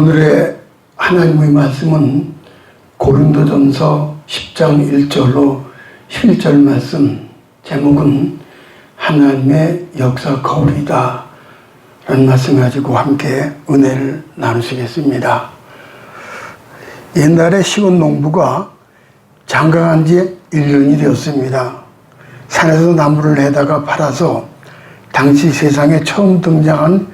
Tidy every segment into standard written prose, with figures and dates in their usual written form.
오늘의 하나님의 말씀은 고린도전서 10장 1절로 11절 말씀, 제목은 하나님의 역사 거울이다 라는 말씀 가지고 함께 은혜를 나누시겠습니다. 옛날에 시골 농부가 장가간 지 1년이 되었습니다. 산에서 나무를 내다가 팔아서 당시 세상에 처음 등장한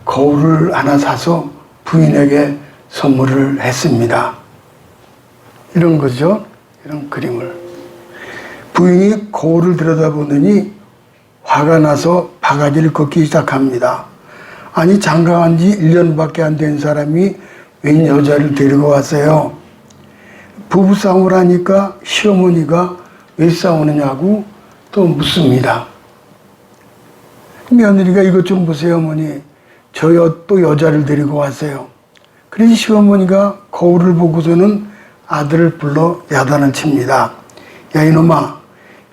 거울을 하나 사서 부인에게 선물을 했습니다. 이런 거죠. 이런 그림을. 부인이 거울을 들여다보더니 화가 나서 바가지를 걷기 시작합니다. 아니, 장가간 지 1년밖에 안 된 사람이 웬 여자를 데리고 왔어요. 부부싸움을 하니까 시어머니가 왜 싸우느냐고 또 묻습니다. 며느리가 이것 좀 보세요, 어머니. 또 여자를 데리고 왔어요. 그래서 시어머니가 거울을 보고서는 아들을 불러 야단을 칩니다. 야, 이놈아,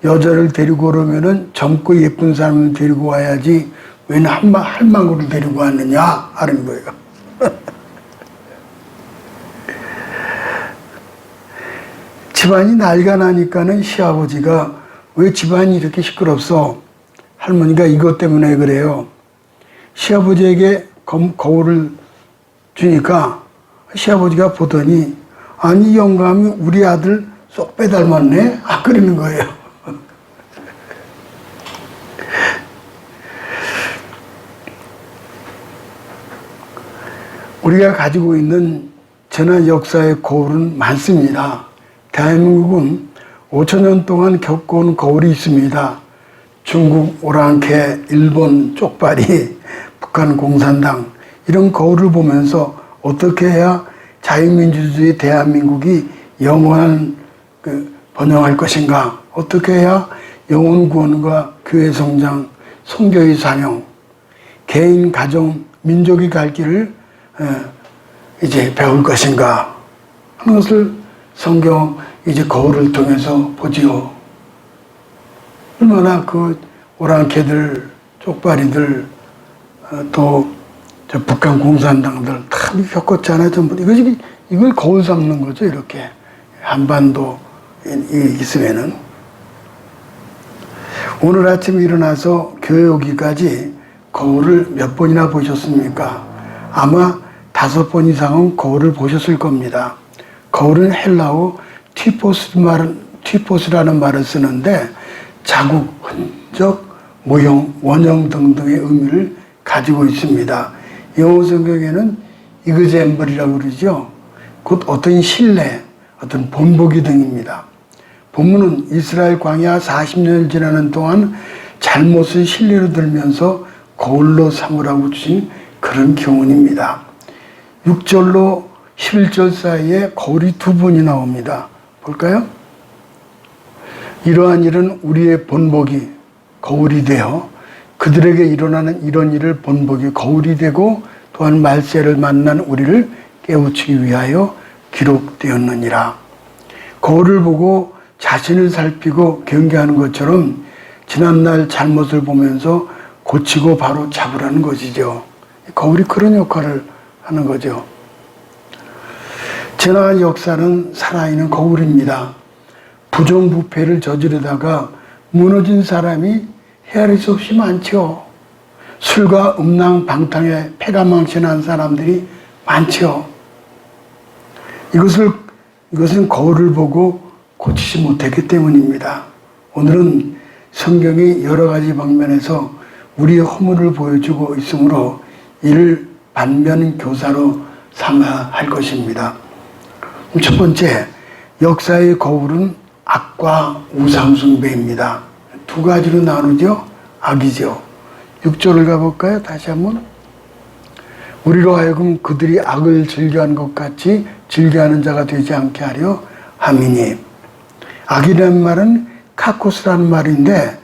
여자를 데리고 오려면은 젊고 예쁜 사람을 데리고 와야지 웬 할망구를 데리고 왔느냐 하는 거예요. 집안이 난리가 나니까는 시아버지가 왜 집안이 이렇게 시끄럽소? 할머니가 이것 때문에 그래요. 시아버지에게 거울을 주니까 시아버지가 보더니 아니, 영감이 우리 아들 쏙 빼닮았네? 그러는 거예요. 우리가 가지고 있는 전한 역사의 거울은 많습니다. 대한민국은 5,000년 동안 겪어온 거울이 있습니다. 중국 오랑캐, 일본 쪽발이, 북한 공산당, 이런 거울을 보면서 어떻게 해야 자유민주주의 대한민국이 영원한 번영할 것인가, 어떻게 해야 영혼 구원과 교회 성장, 선교의 사명, 개인, 가정, 민족이 갈 길을 이제 배울 것인가 하는 것을 성경 이제 거울을 통해서 보지요. 얼마나 그 오랑캐들, 쪽발이들, 또 저 북한 공산당들 다 겪었잖아요. 전부 이걸 거울 삼는 거죠. 이렇게 한반도 있으면은. 오늘 아침 일어나서 교회 오기까지 거울을 몇 번이나 보셨습니까? 아마 5번 이상은 거울을 보셨을 겁니다. 거울은 헬라어 티포스라는 말을 쓰는데 자국, 흔적, 모형, 원형 등등의 의미를 가지고 있습니다. 영어 성경에는 이그잼블이라고 그러죠. 곧 어떤 신뢰, 어떤 본보기 등입니다. 본문은 이스라엘 광야 40년을 지나는 동안 잘못을 신뢰로 들면서 거울로 삼으라고 주신 그런 교훈입니다. 6절로 11절 사이에 거울이 2번이 나옵니다. 볼까요? 이러한 일은 우리의 본보기, 거울이 되어 그들에게 일어나는 이런 일을 본보기, 거울이 되고 또한 말세를 만난 우리를 깨우치기 위하여 기록되었느니라. 거울을 보고 자신을 살피고 경계하는 것처럼 지난날 잘못을 보면서 고치고 바로 잡으라는 것이죠. 거울이 그런 역할을 하는 거죠. 지나간 역사는 살아있는 거울입니다. 부정부패를 저지르다가 무너진 사람이 헤아릴 수 없이 많죠. 술과 음란방탕에 패가망신한 사람들이 많죠. 이것은 거울을 보고 고치지 못했기 때문입니다. 오늘은 성경이 여러 가지 방면에서 우리의 허물을 보여주고 있으므로 이를 반면교사로 삼아야 할 것입니다. 첫 번째, 역사의 거울은 악과 우상숭배입니다. 2가지로 나누죠. 악이죠. 6절을 가볼까요? 다시 한번. 우리로 하여금 그들이 악을 즐겨하는 것 같이 즐겨하는 자가 되지 않게 하려 함이니. 악이라는 말은 카코스라는 말인데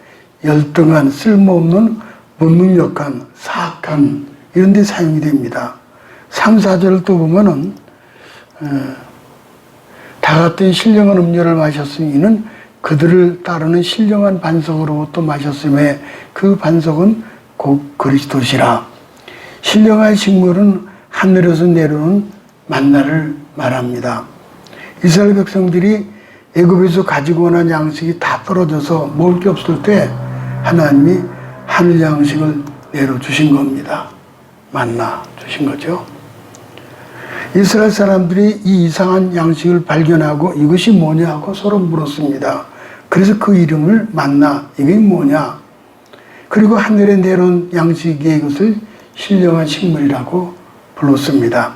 열등한, 쓸모없는, 무능력한, 사악한 이런 데 사용이 됩니다. 3, 4절을 또 보면은 다 같은 신령한 음료를 마셨으니 이는 그들을 따르는 신령한 반석으로부터 마셨음에 그 반석은 곧 그리스도시라. 신령한 식물은 하늘에서 내려오는 만나를 말합니다. 이스라엘 백성들이 애굽에서 가지고 난 양식이 다 떨어져서 먹을 게 없을 때 하나님이 하늘 양식을 내려주신 겁니다. 만나 주신 거죠. 이스라엘 사람들이 이 이상한 양식을 발견하고 이것이 뭐냐고 서로 물었습니다. 그래서 그 이름을 만나, 이게 뭐냐. 그리고 하늘에 내려온 양식의 이것을 신령한 식물이라고 불렀습니다.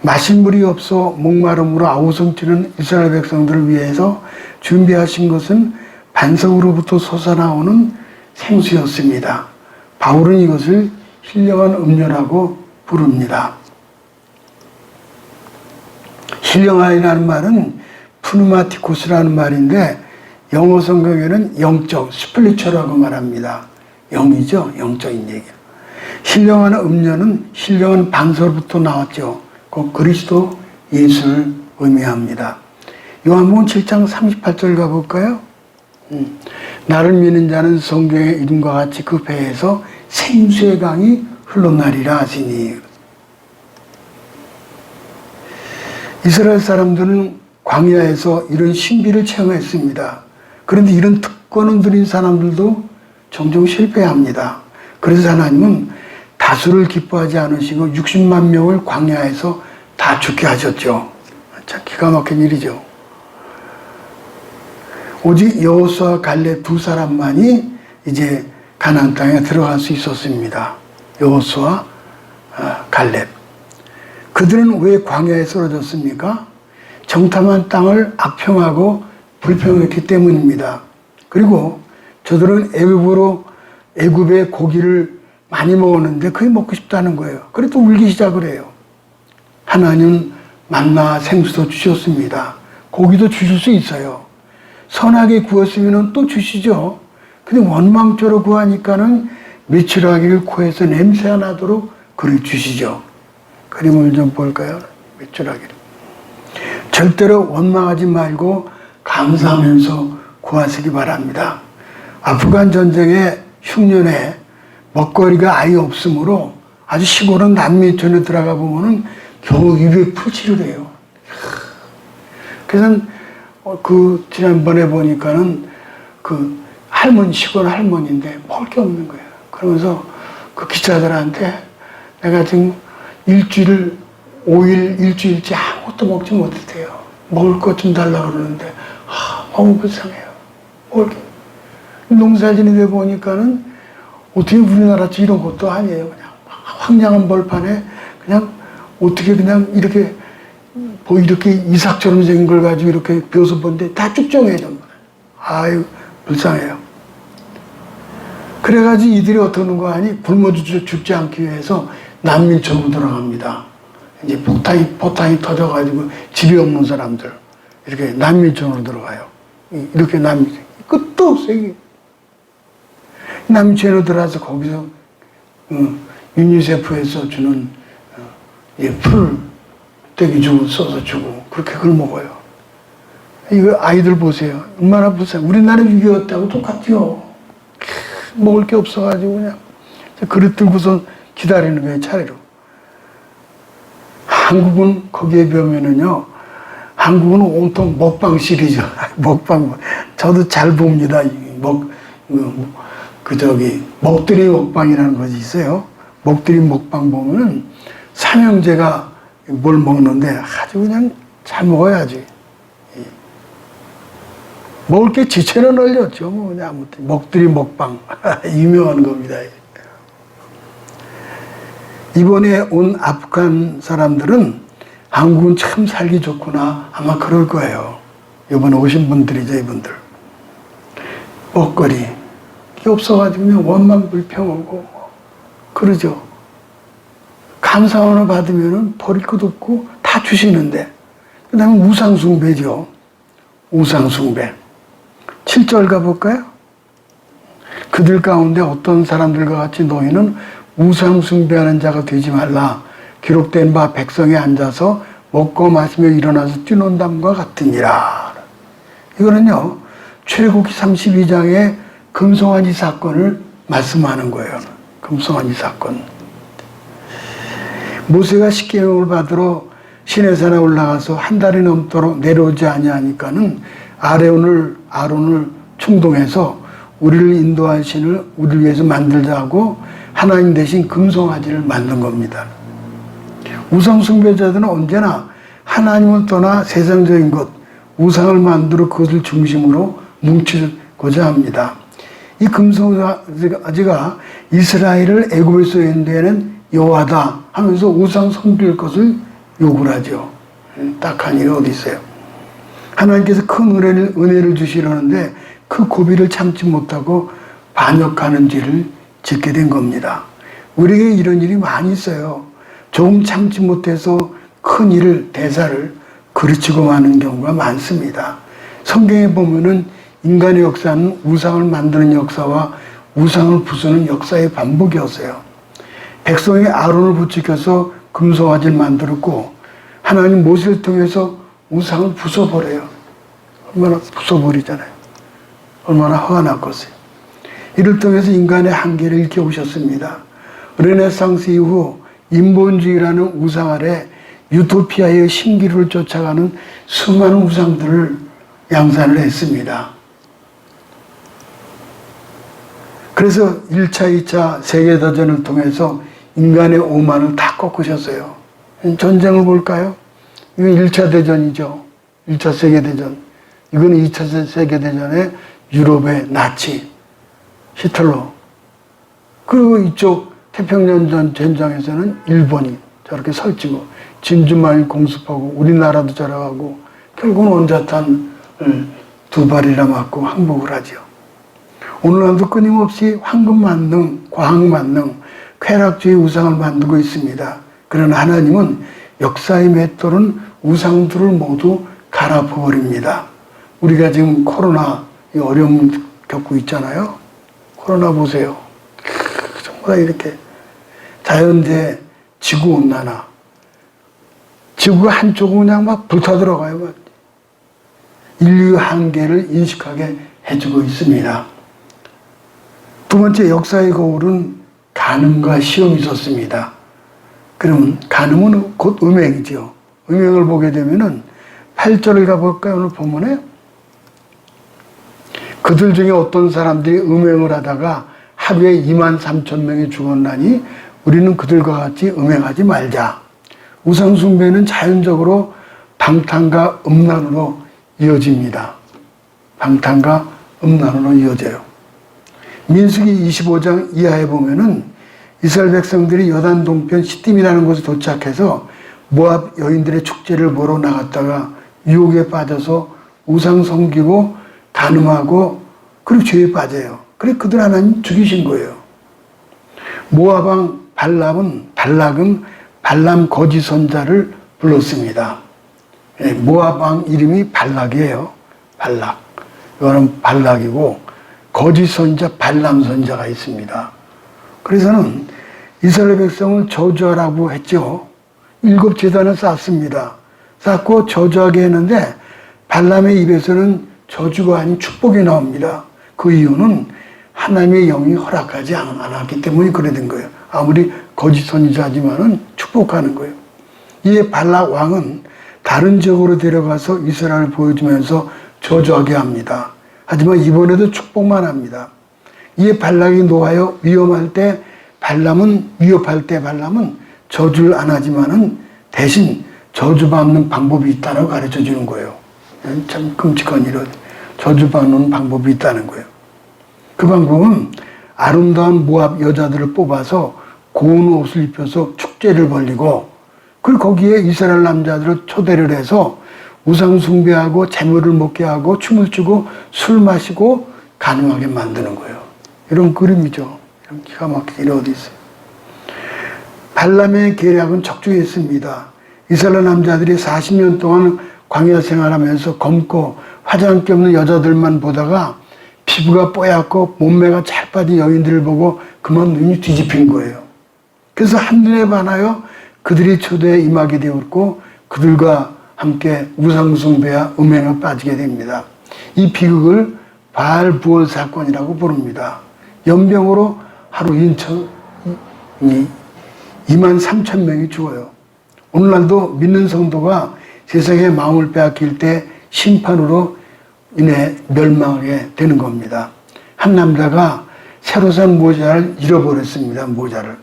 마실 물이 없어 목마름으로 아우성치는 이스라엘 백성들을 위해서 준비하신 것은 반석으로부터 솟아나오는 생수였습니다. 바울은 이것을 신령한 음료라고 부릅니다. 신령한이라는 말은 푸누마티코스라는 말인데 영어 성경에는 영적, 스피리추얼이라고 말합니다. 영이죠. 영적인 얘기. 신령한 음료는 신령한 반석으로부터 나왔죠. 그 그리스도 예수를 의미합니다. 요한복음 7장 38절 가볼까요? 나를 믿는 자는 성경의 이름과 같이 그 배에서 생수의 강이 흘러나리라 하시니. 이스라엘 사람들은 광야에서 이런 신비를 체험했습니다. 그런데 이런 특권을 누린 사람들도 종종 실패합니다. 그래서 하나님은 다수를 기뻐하지 않으시고 60만 명을 광야에서 다 죽게 하셨죠. 참 기가 막힌 일이죠. 오직 여호수아와 갈렙 두 사람만이 이제 가나안 땅에 들어갈 수 있었습니다. 여호수아, 갈렙. 그들은 왜 광야에 쓰러졌습니까? 정탐한 땅을 악평하고 불평했기 때문입니다. 그리고 저들은 애굽의 고기를 많이 먹었는데 그게 먹고 싶다는 거예요. 그래서 울기 시작을 해요. 하나님은 만나 생수도 주셨습니다. 고기도 주실 수 있어요. 선하게 구웠으면 또 주시죠. 근데 원망조로 구하니까는 메추라기를 코에서 냄새가 나도록 그를 주시죠. 그림을 좀 볼까요? 메추라기를. 절대로 원망하지 말고 감사하면서 구하시기 바랍니다. 아프간 전쟁의 흉년에 먹거리가 아예 없으므로 아주 시골은 남미촌에 들어가 보면은 겨우 입에 풀칠을 해요. 그래서 지난번에 보니까는 시골 할머니인데 먹을 게 없는 거예요. 그러면서 그 기자들한테 내가 지금 5일, 일주일째 아무것도 먹지 못했대요. 먹을 것 좀 달라고 그러는데, 너무 불쌍해요. 먹을 게. 농사 지는데 보니까는 어떻게 우리나라처럼 이런 것도 아니에요. 그냥 황량한 벌판에 그냥 어떻게 그냥 이렇게 이삭처럼 생긴 걸 가지고 이렇게 벼서 본데 다 쭉정해요. 전부. 아유, 불쌍해요. 그래가지고 이들이 어떻게 하는 거 아니? 굶어 죽지 않기 위해서 난민촌으로 들어갑니다. 이제 포탄이 터져가지고 집이 없는 사람들. 이렇게 난민촌으로 들어가요. 이렇게 끝도 없어요. 남친으로 들어와서 거기서 유니세프에서 주는 풀 떼기 주고 써서 주고 그렇게 그걸 먹어요. 이거 아이들 보세요. 얼마나 불쌍해. 우리나라 6.25때하고 똑같죠. 먹을 게 없어가지고 그냥 그릇 들고서 기다리는 거예요. 차례로. 한국은 거기에 비하면은요. 한국은 온통 먹방 시리즈. 먹방. 저도 잘 봅니다. 먹들이 먹방이라는 것이 있어요. 먹들이 먹방 보면은 삼형제가 뭘 먹는데 아주 그냥 잘 먹어야지. 먹을 게 지체는 얼렸죠. 그냥 아무튼 먹들이 먹방. 유명한 겁니다. 이번에 온 아프간 사람들은 한국은 참 살기 좋구나. 아마 그럴 거예요. 이번에 오신 분들이죠, 이분들. 먹거리. 이게 없어가지고 그냥 원망불평하고 그러죠. 감사 하나 받으면 버릴 것도 없고 다 주시는데. 그 다음에 우상숭배죠. 우상숭배. 7절 가볼까요? 그들 가운데 어떤 사람들과 같이 너희는 우상숭배하는 자가 되지 말라. 기록된 바 백성에 앉아서 먹고 마시며 일어나서 뛰논담과 같으니라. 이거는요, 출애굽기 32장의 금송아지 사건을 말씀하는 거예요. 금송아지 사건. 모세가 십계명을 받으러 시내산에 올라가서 한 달이 넘도록 내려오지 아니하니까는 아론을 충동해서 우리를 인도할 신을 우리를 위해서 만들자고 하나님 대신 금송아지를 만든 겁니다. 우상 숭배자들은 언제나 하나님을 떠나 세상적인 것, 우상을 만들어 그것을 중심으로 뭉치고자 합니다. 이 금송아지가 이스라엘을 애굽에서 인도하는 여호와다 하면서 우상 섬길 것을 요구를 하죠. 딱한 일이 어디 있어요. 하나님께서 큰 은혜를 주시려는데 그 고비를 참지 못하고 반역하는 죄를 짓게 된 겁니다. 우리에게 이런 일이 많이 있어요. 조금 참지 못해서 큰 일을, 대사를 그르치고 마는 경우가 많습니다. 성경에 보면은 인간의 역사는 우상을 만드는 역사와 우상을 부수는 역사의 반복이었어요. 백성이 아론을 부추겨서 금송아지를 만들었고 하나님 모세를 통해서 우상을 부숴버려요. 얼마나 부숴버리잖아요. 얼마나 화가 났겠어요. 이를 통해서 인간의 한계를 일깨우셨습니다. 르네상스 이후 인본주의라는 우상 아래 유토피아의 신기루를 쫓아가는 수많은 우상들을 양산을 했습니다. 그래서 1차, 2차 세계대전을 통해서 인간의 오만을 다 꺾으셨어요. 전쟁을 볼까요? 이건 1차 대전이죠. 1차 세계대전. 이건 2차 세계대전의 유럽의 나치, 히틀러. 그리고 이쪽 태평양 전장에서는 일본이 저렇게 설치고 진주만이 공습하고 우리나라도 저러가고 결국은 원자탄을 2발이나 맞고 항복을 하죠. 오늘날도 끊임없이 황금 만능, 과학 만능, 쾌락주의 우상을 만들고 있습니다. 그러나 하나님은 역사의 맷돌은 우상들을 모두 갈아엎어버립니다. 우리가 지금 코로나 어려움을 겪고 있잖아요. 코로나 보세요. 정말 이렇게 자연재해, 지구온난화. 지구가 한쪽으로 그냥 막 불타들어가요. 막. 인류의 한계를 인식하게 해주고 있습니다. 두 번째 역사의 거울은 간음과 시험이 있었습니다. 그러면 간음은 곧 음행이죠. 음행을 보게 되면은 8절을 가볼까요? 오늘 본문에 그들 중에 어떤 사람들이 음행을 하다가 하루에 23,000명이 죽었나니 우리는 그들과 같이 음행하지 말자. 우상 숭배는 자연적으로 방탕과 음란으로 이어집니다. 방탕과 음란으로 이어져요. 민수기 25장 이하에 보면은 이스라엘 백성들이 여단 동편 시딤이라는 곳에 도착해서 모압 여인들의 축제를 보러 나갔다가 유혹에 빠져서 우상 섬기고 간음하고 그리고 죄에 빠져요. 그래서 그들 하나님 죽이신 거예요. 모압 왕 발락은 발람 거짓 선자를 불렀습니다. 모압 왕 이름이 발락이에요. 발락. 이거는 발락이고 거짓 선자 발람 선자가 있습니다. 그래서는 이스라엘 백성을 저주하라고 했죠. 7제단을 쌓습니다. 쌓고 저주하게 했는데 발람의 입에서는 저주가 아닌 축복이 나옵니다. 그 이유는 하나님의 영이 허락하지 않았기 때문에 그래 된 거예요. 아무리 거짓 선지자지만은 축복하는 거예요. 이에 발락 왕은 다른 지역으로 데려가서 이스라엘을 보여주면서 저주하게 합니다. 하지만 이번에도 축복만 합니다. 이에 발락이 노하여 위협할 때 발람은 저주를 안 하지만은 대신 저주받는 방법이 있다고 가르쳐 주는 거예요. 참 끔찍한 일은 저주받는 방법이 있다는 거예요. 그 방법은 아름다운 모압 여자들을 뽑아서 고운 옷을 입혀서 축제를 벌리고 그리고 거기에 이스라엘 남자들을 초대를 해서 우상 숭배하고 재물을 먹게 하고 춤을 추고 술 마시고 간음하게 만드는 거예요. 이런 그림이죠. 이런 기가 막힌 일이 어디 있어요. 발람의 계략은 적중했습니다. 이스라엘 남자들이 40년 동안 광야 생활하면서 검고 화장기 없는 여자들만 보다가 피부가 뽀얗고 몸매가 잘 빠진 여인들을 보고 그만 눈이 뒤집힌 거예요. 그래서 한눈에 반하여 그들이 초대에 임하게 되었고 그들과 함께 우상숭배와 음행에 빠지게 됩니다. 이 비극을 바알부얼 사건이라고 부릅니다. 연병으로 하루 23,000명이 죽어요. 오늘날도 믿는 성도가 세상의 마음을 빼앗길 때 심판으로 인해 멸망하게 되는 겁니다. 한 남자가 새로 산 모자를 잃어버렸습니다. 모자를.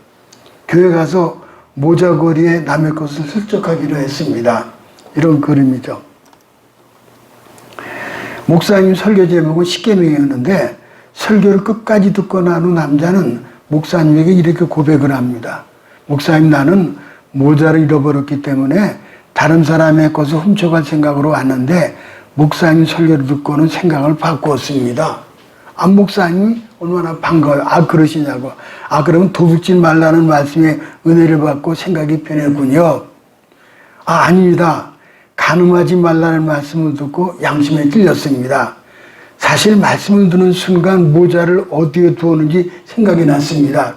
교회 가서 모자거리에 남의 것을 슬쩍하기로 했습니다. 이런 그림이죠. 목사님 설교 제목은 십계명이었는데 설교를 끝까지 듣고 난 후 남자는 목사님에게 이렇게 고백을 합니다. 목사님, 나는 모자를 잃어버렸기 때문에 다른 사람의 것을 훔쳐갈 생각으로 왔는데 목사님 설교를 듣고는 생각을 바꾸었습니다. 아, 목사님이 얼마나 반가워요. 아, 그러시냐고. 아, 그러면 도둑질 말라는 말씀에 은혜를 받고 생각이 변했군요. 아, 아닙니다. 간음하지 말라는 말씀을 듣고 양심에 찔렸습니다. 사실 말씀을 듣는 순간 모자를 어디에 두었는지 생각이 났습니다.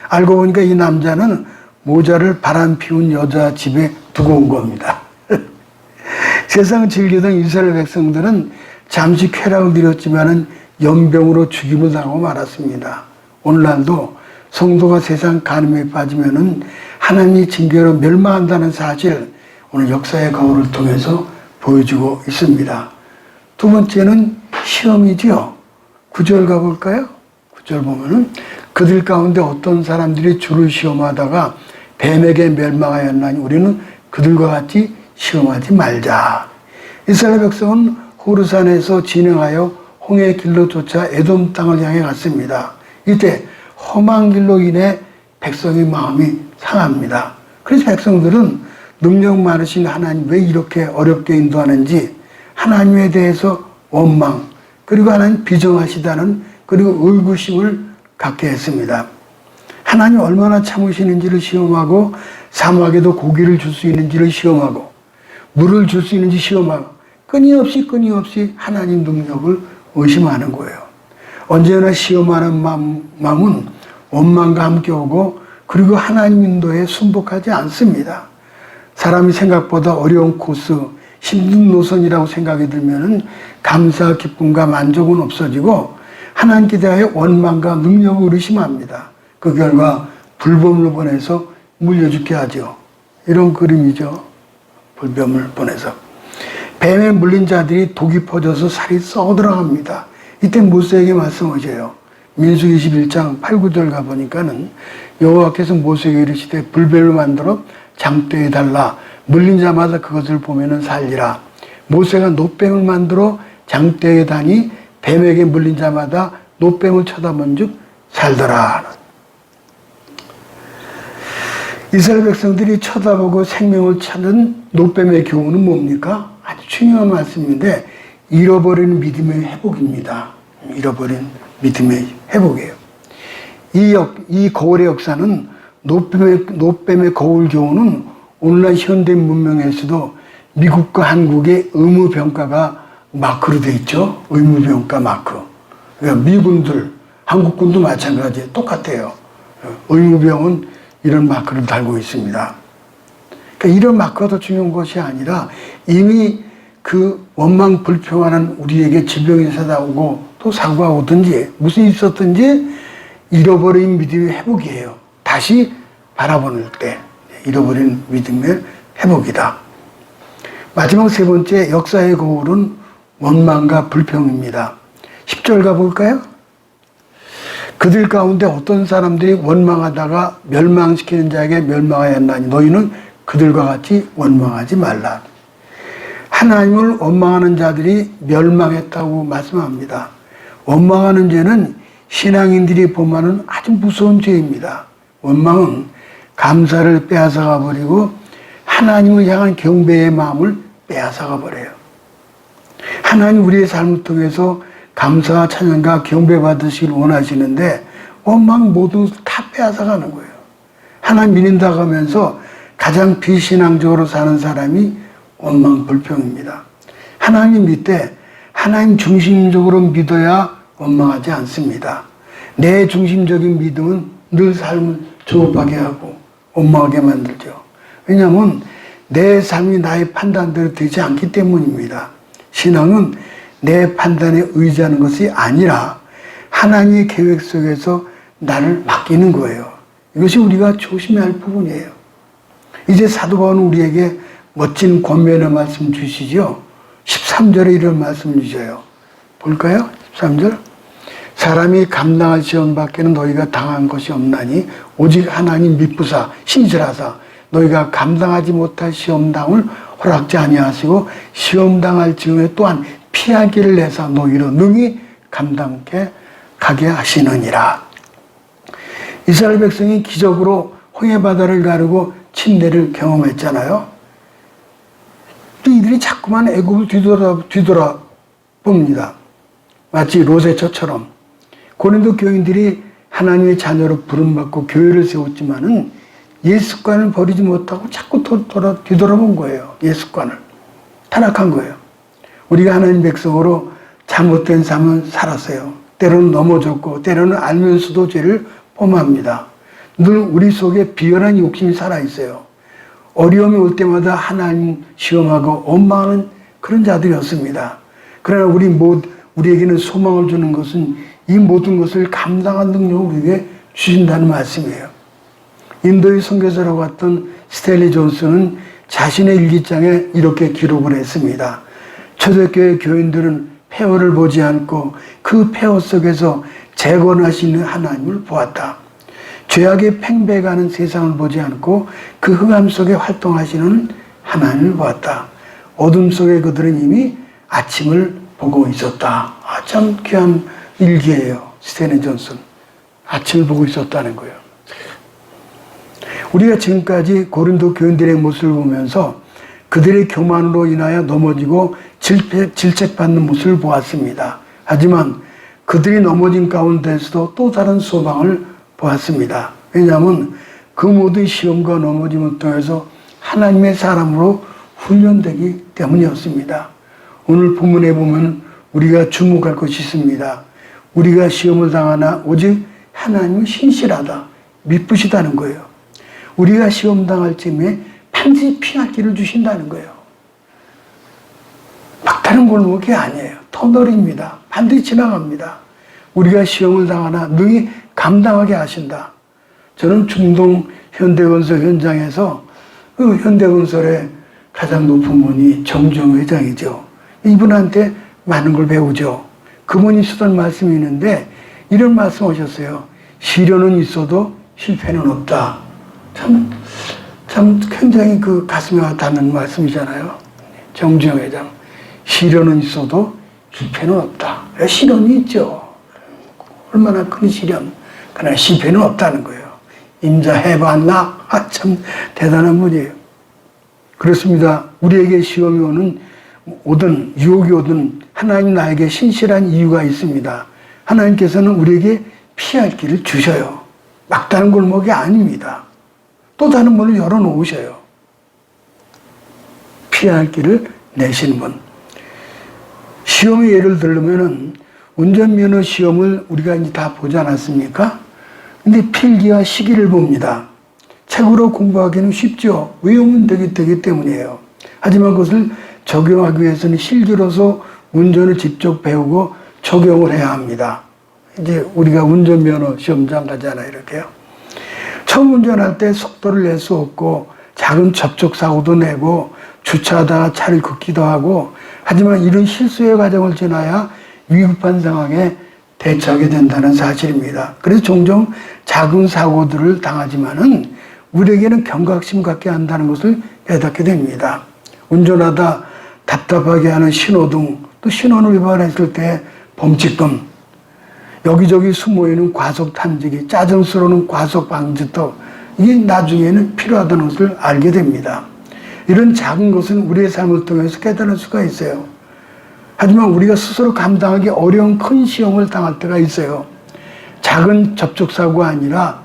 알고 보니까 이 남자는 모자를 바람 피운 여자 집에 두고 온 겁니다. 세상을 즐기던 이스라엘 백성들은 잠시 쾌락을 누렸지만은 연병으로 죽임을 당하고 말았습니다. 오늘날도 성도가 세상 간음에 빠지면은 하나님의 징계로 멸망한다는 사실, 오늘 역사의 거울을 통해서 보여주고 있습니다. 두 번째는 시험이지요. 9절 가볼까요? 9절 보면은 그들 가운데 어떤 사람들이 주를 시험하다가 뱀에게 멸망하였나니 우리는 그들과 같이 시험하지 말자. 이스라엘 백성은 호르산에서 진행하여 홍해 길로 쫓아 에돔 땅을 향해 갔습니다. 이때 험한 길로 인해 백성의 마음이 상합니다. 그래서 백성들은 능력 많으신 하나님 왜 이렇게 어렵게 인도하는지 하나님에 대해서 원망, 그리고 하나님 비정하시다는 그리고 의구심을 갖게 했습니다. 하나님 얼마나 참으시는지를 시험하고 사막에도 고기를 줄 수 있는지를 시험하고 물을 줄 수 있는지 시험하고 끊임없이 하나님 능력을 의심하는 거예요. 언제나 시험하는 마음은 원망과 함께 오고 그리고 하나님 인도에 순복하지 않습니다. 사람이 생각보다 어려운 코스, 힘든 노선이라고 생각이 들면은 감사, 기쁨과 만족은 없어지고 하나님께 대하여 원망과 능력을 의심합니다. 그 결과 불뱀을 보내서 물려 죽게 하죠. 이런 그림이죠. 불뱀을 보내서. 뱀에 물린 자들이 독이 퍼져서 살이 썩어 들어갑니다. 이때 모세에게 말씀하셔요. 민수기 21장 8, 9절 가보니까는 여호와께서 모세에게 이르시되 불뱀을 만들어 장대에 달라 물린 자마다 그것을 보면은 살리라. 모세가 놋뱀을 만들어 장대에 다니 뱀에게 물린 자마다 놋뱀을 쳐다본 즉 살더라. 이스라엘 백성들이 쳐다보고 생명을 찾는 놋뱀의 교훈은 뭡니까? 아주 중요한 말씀인데 잃어버린 믿음의 회복입니다. 잃어버린 믿음의 회복이에요. 이 거울의 역사는 놋뱀의 거울 교훈은 오늘날 현대 문명에서도 미국과 한국의 의무병가가 마크로 되어 있죠. 의무병가 마크. 그러니까 미군들, 한국군도 마찬가지예요. 똑같아요. 의무병은 이런 마크를 달고 있습니다. 그러니까 이런 마크가 더 중요한 것이 아니라 이미 그 원망 불평하는 우리에게 질병이 찾아오고 또 사고가 오든지 무슨 일이 있었든지 잃어버린 믿음의 회복이에요. 다시 바라보는 때 잃어버린 믿음의 회복이다. 마지막 세 번째 역사의 거울은 원망과 불평입니다. 10절 가볼까요? 그들 가운데 어떤 사람들이 원망하다가 멸망시키는 자에게 멸망하였나니 너희는 그들과 같이 원망하지 말라. 하나님을 원망하는 자들이 멸망했다고 말씀합니다. 원망하는 죄는 신앙인들이 보면은 아주 무서운 죄입니다. 원망은 감사를 빼앗아가 버리고 하나님을 향한 경배의 마음을 빼앗아가 버려요. 하나님 우리의 삶을 통해서 감사와 찬양과 경배 받으시길 원하시는데 원망 모두 다 빼앗아가는 거예요. 하나님 믿는다고 하면서 가장 비신앙적으로 사는 사람이 원망 불평입니다. 하나님 믿되 하나님 중심적으로 믿어야 원망하지 않습니다. 내 중심적인 믿음은 늘 삶을 조급하게 하고 원망하게 만들죠. 왜냐하면 내 삶이 나의 판단대로 되지 않기 때문입니다. 신앙은 내 판단에 의지하는 것이 아니라 하나님의 계획 속에서 나를 맡기는 거예요. 이것이 우리가 조심해야 할 부분이에요. 이제 사도 바울은 우리에게 멋진 권면의 말씀 주시죠. 13절에 이런 말씀 주셔요. 볼까요? 13절. 사람이 감당할 시험 밖에는 너희가 당한 것이 없나니 오직 하나님 미쁘사 신실하사 너희가 감당하지 못할 시험당을 허락지 아니하시고 시험당할 즈음에 또한 피할 길을 내사 너희로 능히 감당케 가게 하시느니라. 이스라엘 백성이 기적으로 홍해바다를 가르고 침례를 경험했잖아요. 또 이들이 자꾸만 애굽을 뒤돌아봅니다. 마치 롯의 처처럼 고린도 교인들이 하나님의 자녀로 부름받고 교회를 세웠지만은 예습관을 버리지 못하고 자꾸 뒤돌아본 거예요. 예습관을. 타락한 거예요. 우리가 하나님 백성으로 잘못된 삶을 살았어요. 때로는 넘어졌고 때로는 알면서도 죄를 범합니다. 늘 우리 속에 비열한 욕심이 살아있어요. 어려움이 올 때마다 하나님 시험하고 원망하는 그런 자들이었습니다. 그러나 우리에게는 소망을 주는 것은 이 모든 것을 감당한 능력을 우리에게 주신다는 말씀이에요. 인도의 선교사라고 했던 스탠리 존슨은 자신의 일기장에 이렇게 기록을 했습니다. 초대교회 교인들은 폐허를 보지 않고 그 폐허 속에서 재건하시는 하나님을 보았다. 죄악에 팽배해가는 세상을 보지 않고 그 흑암 속에 활동하시는 하나님을 보았다. 어둠 속에 그들은 이미 아침을 보고 있었다. 참 귀한 일기예요. 스탠리 존슨. 아침을 보고 있었다는 거예요. 우리가 지금까지 고린도 교인들의 모습을 보면서 그들의 교만으로 인하여 넘어지고 질책받는 모습을 보았습니다. 하지만 그들이 넘어진 가운데서도 또 다른 소망을 보았습니다. 왜냐하면 그 모든 시험과 넘어짐을 통해서 하나님의 사람으로 훈련되기 때문이었습니다. 오늘 본문에 보면 우리가 주목할 것이 있습니다. 우리가 시험을 당하나 오직 하나님은 신실하다, 미쁘시다는 거예요. 우리가 시험 당할 쯤에 반드시 피할 길을 주신다는 거예요. 막다른 골목이 아니에요. 터널입니다. 반드시 지나갑니다. 우리가 시험을 당하나 능히 감당하게 하신다. 저는 중동 현대건설 현장에서 그 현대건설의 가장 높은 분이 정주영 회장이죠. 이분한테 많은 걸 배우죠. 그분이 쓰던 말씀이 있는데 이런 말씀 하셨어요. 시련은 있어도 실패는 없다. 참 굉장히 그 가슴에 와닿는 말씀이잖아요. 정주영 회장. 시련은 있어도 실패는 없다. 시련이 있죠. 얼마나 큰 시련. 그러나 실패는 없다는 거예요. 임자해봤나? 참 대단한 분이에요. 그렇습니다. 우리에게 시험이 오든 유혹이 오든 하나님 나에게 신실한 이유가 있습니다. 하나님께서는 우리에게 피할 길을 주셔요. 막다른 골목이 아닙니다. 또 다른 문을 열어놓으셔요. 피할 길을 내시는 분. 시험의 예를 들면은 운전면허 시험을 우리가 이제 다 보지 않았습니까? 근데 필기와 시기를 봅니다. 책으로 공부하기는 쉽죠. 외우면 되기 때문이에요. 하지만 그것을 적용하기 위해서는 실기로서 운전을 직접 배우고 적용을 해야 합니다. 이제 우리가 운전면허 시험장 가잖아요. 이렇게요. 처음 운전할 때 속도를 낼 수 없고 작은 접촉사고도 내고 주차하다가 차를 긋기도 하고 하지만 이런 실수의 과정을 지나야 위급한 상황에 대처하게 된다는 사실입니다. 그래서 종종 작은 사고들을 당하지만은 우리에게는 경각심 갖게 한다는 것을 깨닫게 됩니다. 운전하다 답답하게 하는 신호등, 또 신호를 위반했을 때 범칙금, 여기저기 숨어있는 과속 탐지기, 짜증스러운 과속 방지턱, 이게 나중에는 필요하다는 것을 알게 됩니다. 이런 작은 것은 우리의 삶을 통해서 깨달을 수가 있어요. 하지만 우리가 스스로 감당하기 어려운 큰 시험을 당할 때가 있어요. 작은 접촉사고가 아니라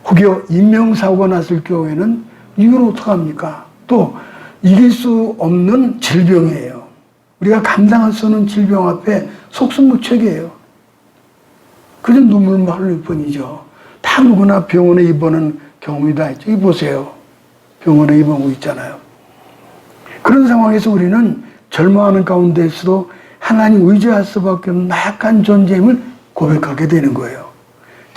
혹여 인명사고가 났을 경우에는 이걸 어떡합니까? 또 이길 수 없는 질병이에요. 우리가 감당할 수 없는 질병 앞에 속수무책이에요. 그저 눈물만 흘릴 뿐이죠. 다 누구나 병원에 입원한 경험이 다 있죠. 이 보세요. 병원에 입원하고 있잖아요. 그런 상황에서 우리는 절망하는 가운데서도 하나님 의지할 수밖에 없는 나약한 존재임을 고백하게 되는 거예요.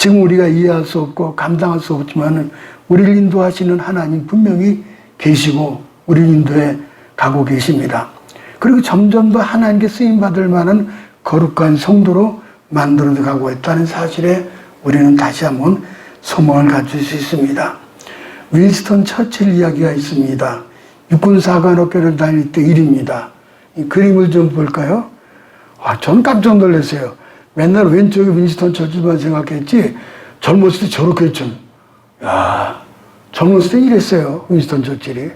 지금 우리가 이해할 수 없고 감당할 수 없지만 우리를 인도하시는 하나님 분명히 계시고 우리를 인도해 가고 계십니다. 그리고 점점 더 하나님께 쓰임받을 만한 거룩한 성도로 만들어 가고 있다는 사실에 우리는 다시 한번 소망을 가질 수 있습니다. 윈스턴 처칠 이야기가 있습니다. 육군사관학교를 다닐 때 일입니다. 이 그림을 좀 볼까요? 전 깜짝 놀랐어요. 맨날 왼쪽에 윈스턴 처칠만 생각했지 젊었을 때 저렇게 했죠. 야, 젊었을 때 이랬어요. 윈스턴 처칠이.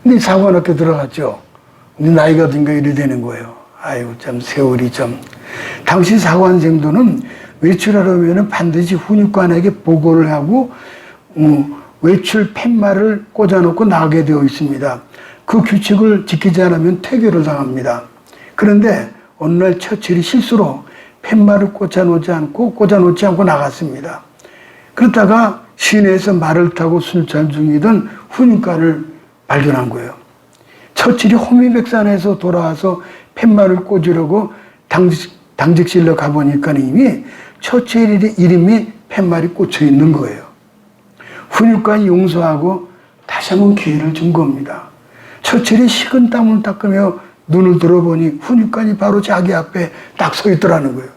근데 사관학교 들어갔죠. 근데 나이가 든가 이래 되는 거예요. 아이고 참 세월이 좀. 당시 사관생도는 외출하려면 반드시 훈육관에게 보고를 하고 외출 팻말을 꽂아놓고 나가게 되어 있습니다. 그 규칙을 지키지 않으면 퇴교를 당합니다. 그런데 어느 날 처칠이 실수로 팻말을 꽂아놓지 않고 나갔습니다. 그러다가 시내에서 말을 타고 순찰 중이던 훈육관을 발견한 거예요. 처칠이 호미백산에서 돌아와서 팻말을 꽂으려고 당직실로 가보니까 이미 처칠 이름이 팻말이 꽂혀 있는 거예요. 훈육관이 용서하고 다시 한번 기회를 준 겁니다. 처칠이 식은 땀을 닦으며 눈을 들어보니 훈육관이 바로 자기 앞에 딱 서 있더라는 거예요.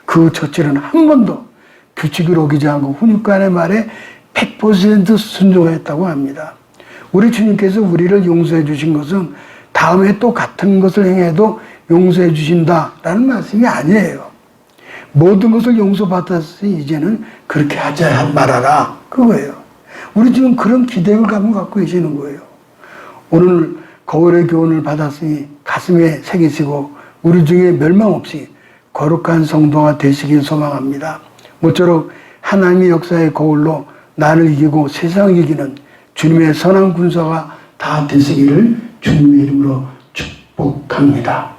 그 처칠은 한 번도 규칙을 어기지 않고 훈육관의 말에 100% 순종했다고 합니다. 우리 주님께서 우리를 용서해 주신 것은 다음에 또 같은 것을 행해도 용서해 주신다라는 말씀이 아니에요. 모든 것을 용서받았으니 이제는 그렇게 하지 말아라. 그거예요. 우리 지금 그런 기대를 갖고 계시는 거예요. 오늘 거울의 교훈을 받았으니 가슴에 새기시고 우리 중에 멸망 없이 거룩한 성도가 되시길 소망합니다. 모쪼록 하나님의 역사의 거울로 나를 이기고 세상을 이기는 주님의 선한 군사가 다 되시기를 주님의 이름으로 축복합니다.